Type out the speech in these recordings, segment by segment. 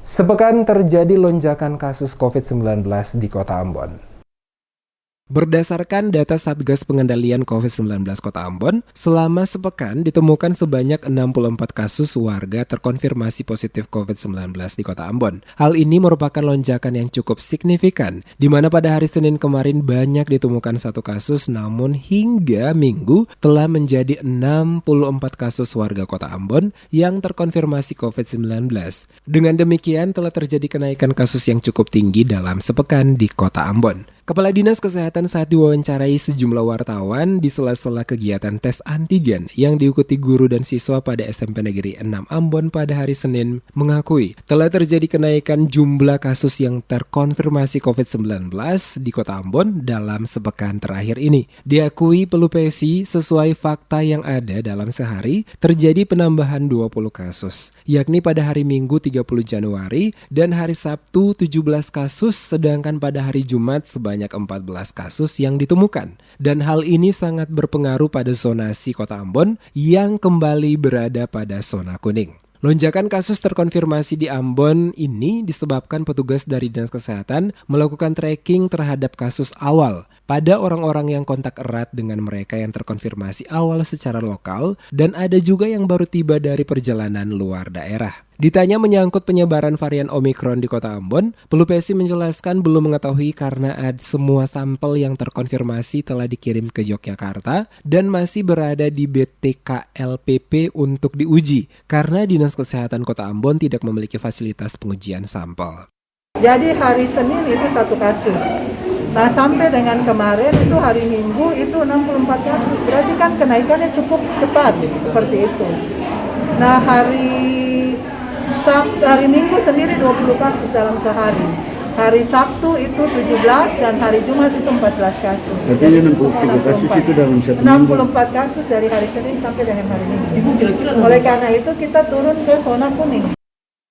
Sepekan terjadi lonjakan kasus COVID-19 di Kota Ambon. Berdasarkan data Satgas Pengendalian COVID-19 Kota Ambon, selama sepekan ditemukan sebanyak 64 kasus warga terkonfirmasi positif COVID-19 di Kota Ambon. Hal ini merupakan lonjakan yang cukup signifikan, di mana pada hari Senin kemarin banyak ditemukan satu kasus, namun hingga Minggu telah menjadi 64 kasus warga Kota Ambon yang terkonfirmasi COVID-19. Dengan demikian telah terjadi kenaikan kasus yang cukup tinggi dalam sepekan di Kota Ambon. Kepala Dinas Kesehatan saat diwawancarai sejumlah wartawan di sela-sela kegiatan tes antigen yang diikuti guru dan siswa pada SMP Negeri 6 Ambon pada hari Senin mengakui telah terjadi kenaikan jumlah kasus yang terkonfirmasi COVID-19 di Kota Ambon dalam sepekan terakhir ini. Diakui Pelu PSI sesuai fakta yang ada dalam sehari terjadi penambahan 20 kasus, yakni pada hari Minggu 30 Januari dan hari Sabtu 17 kasus, sedangkan pada hari Jumat sebanyak 14 kasus yang ditemukan. Dan hal ini sangat berpengaruh pada zonasi Kota Ambon yang kembali berada pada zona kuning. Lonjakan kasus terkonfirmasi di Ambon ini disebabkan petugas dari Dinas Kesehatan melakukan tracking terhadap kasus awal pada orang-orang yang kontak erat dengan mereka yang terkonfirmasi awal secara lokal, dan ada juga yang baru tiba dari perjalanan luar daerah. Ditanya menyangkut penyebaran varian Omikron di Kota Ambon, Pelu PSI menjelaskan belum mengetahui karena semua sampel yang terkonfirmasi telah dikirim ke Yogyakarta dan masih berada di BTKLPP untuk diuji karena Dinas Kesehatan Kota Ambon tidak memiliki fasilitas pengujian sampel. Jadi hari Senin itu satu kasus. Nah sampai dengan kemarin itu hari Minggu itu 64 kasus. Berarti kan kenaikannya cukup cepat seperti itu. Nah hari Minggu sendiri 20 kasus dalam sehari. Hari Sabtu itu 17 dan hari Jumat itu 14 kasus. Jadi 63 kasus itu dalam satu minggu. 64 kasus dari hari Senin sampai dengan hari Minggu. Oleh karena itu kita turun ke zona kuning.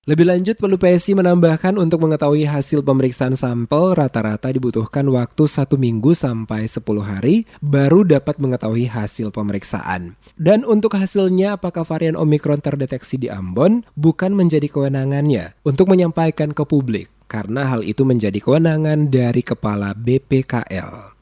Lebih lanjut, Pelu PSI menambahkan untuk mengetahui hasil pemeriksaan sampel rata-rata dibutuhkan waktu 1 minggu sampai 10 hari baru dapat mengetahui hasil pemeriksaan. Dan untuk hasilnya apakah varian Omikron terdeteksi di Ambon bukan menjadi kewenangannya untuk menyampaikan ke publik, karena hal itu menjadi kewenangan dari Kepala BPKL.